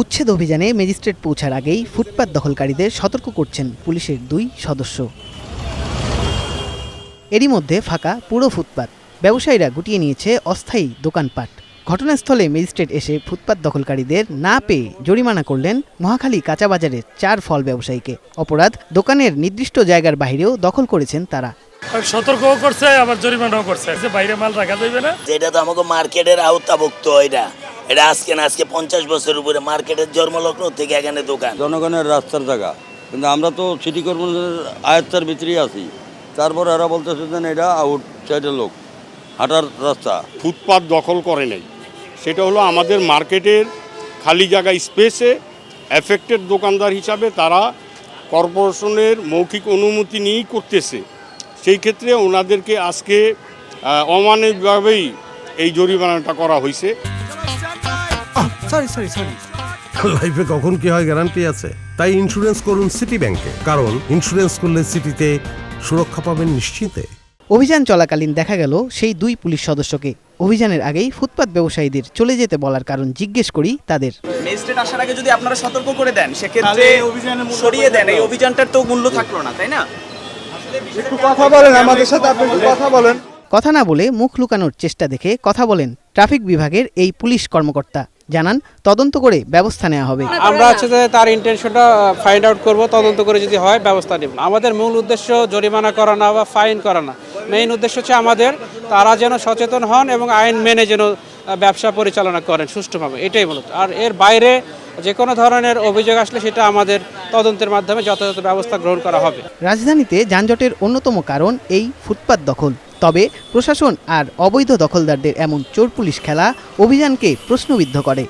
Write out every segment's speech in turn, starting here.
উচ্ছেদ অভিযানে ম্যাজিস্ট্রেট পৌঁছার আগেই ফুটপাত দখলকারীদের সতর্ক করছেন পুলিশের 2 সদস্য। এরই মধ্যে ফাঁকা পুরো ফুটপাত, ব্যবসায়ীরা গুটিয়ে নিয়েছে অস্থায়ী দোকানপাট। ঘটনাস্থলে ম্যাজিস্ট্রেট এসে ফুটপাত দখলকারীদের না পেয়ে জরিমানা করলেন মহাখালী কাঁচা বাজারের 4 ফল ব্যবসায়ীকে। অপরাধ, দোকানের নির্দিষ্ট জায়গার বাইরেও দখল করেছেন তারা। সতর্কও করছে, আবার জরিমানাও করছে, বাইরে মাল রাখা যাবে না। যেটা তো আমাকে মার্কেটের আওতাভুক্ত, এটা আজকে 50 বছর উপরে মার্কেটের জন্মলগ্ন থেকে এখানে দোকান। জনগণের রাস্তার জায়গা, কিন্তু আমরা তো সিটি কর্পোরেশনের আয়ত্তার ভিতরেই আছি। তারপর এরা বলতেছে যে এটা আউটসাইডের লোক, হাঁটার রাস্তা। ফুটপাত দখল করে নাই, সেটা হলো আমাদের মার্কেটের খালি জায়গা স্পেসে এফেক্টেড দোকানদার হিসাবে তারা কর্পোরেশনের মৌখিক অনুমতি নিয়েই করতেছে। সেই ক্ষেত্রে ওনাদেরকে আজকে অমানবিকভাবেই এই জরিমানাটা করা হয়েছে। লাইফে কখন কি হয় গ্যারান্টি আছে, তাই ইন্স্যুরেন্স করুন সিটি ব্যাংকে, কারণ ইন্স্যুরেন্স করলে সিটিতে সুরক্ষা পাবেন নিশ্চিতে। অভিযান চলাকালীন দেখা গেল সেই 2 পুলিশ সদস্যকে। অভিযানের আগেই ফুটপাত ব্যবসায়ীদের চলে যেতে বলার কারণ জিজ্ঞেস করি তাদের। ম্যাজিস্ট্রেট আসার আগে যদি আপনারা সতর্ক করে দেন, সেক্ষেত্রে সরিয়ে দেন, এই অভিযানটার তো মূল্য থাকলো না, তাই না? একটু কথা বলেন আমাদের সাথে, আপনি কথা বলেন। কথা না বলে মুখ লুকানোর চেষ্টা দেখে কথা বলেন ট্রাফিক বিভাগের এই পুলিশ কর্মকর্তা। জানান, তদন্ত করে ব্যবস্থা নেওয়া হবে। আমরা যে তার ইন্টেনশনটা ফাইন্ড আউট করব, তদন্ত করে যদি হয় ব্যবস্থা নেব। আমাদের মূল উদ্দেশ্য জরিমানা করা না বা ফাইন করা না, মেইন উদ্দেশ্য হচ্ছে আমাদের তারা যেন সচেতন হন এবং আইন মেনে যেন ব্যবসা পরিচালনা করেন সুষ্ঠুভাবে, এটাই মূলত। আর এর বাইরে যে কোনো ধরনের অভিযোগ আসলে সেটা আমাদের তদন্তের মাধ্যমে যথাযথ ব্যবস্থা গ্রহণ করা হবে। রাজধানীতে যানজটের অন্যতম কারণ এই ফুটপাত দখল। তবে প্রশাসন আর অবৈধ দখলদারদের এমন চোর পুলিশ খেলা অভিযানকে প্রশ্নবিদ্ধ করে।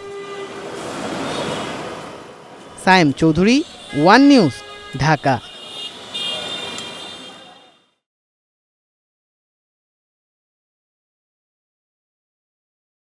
Sayem Chowdhury, one news, Dhaka.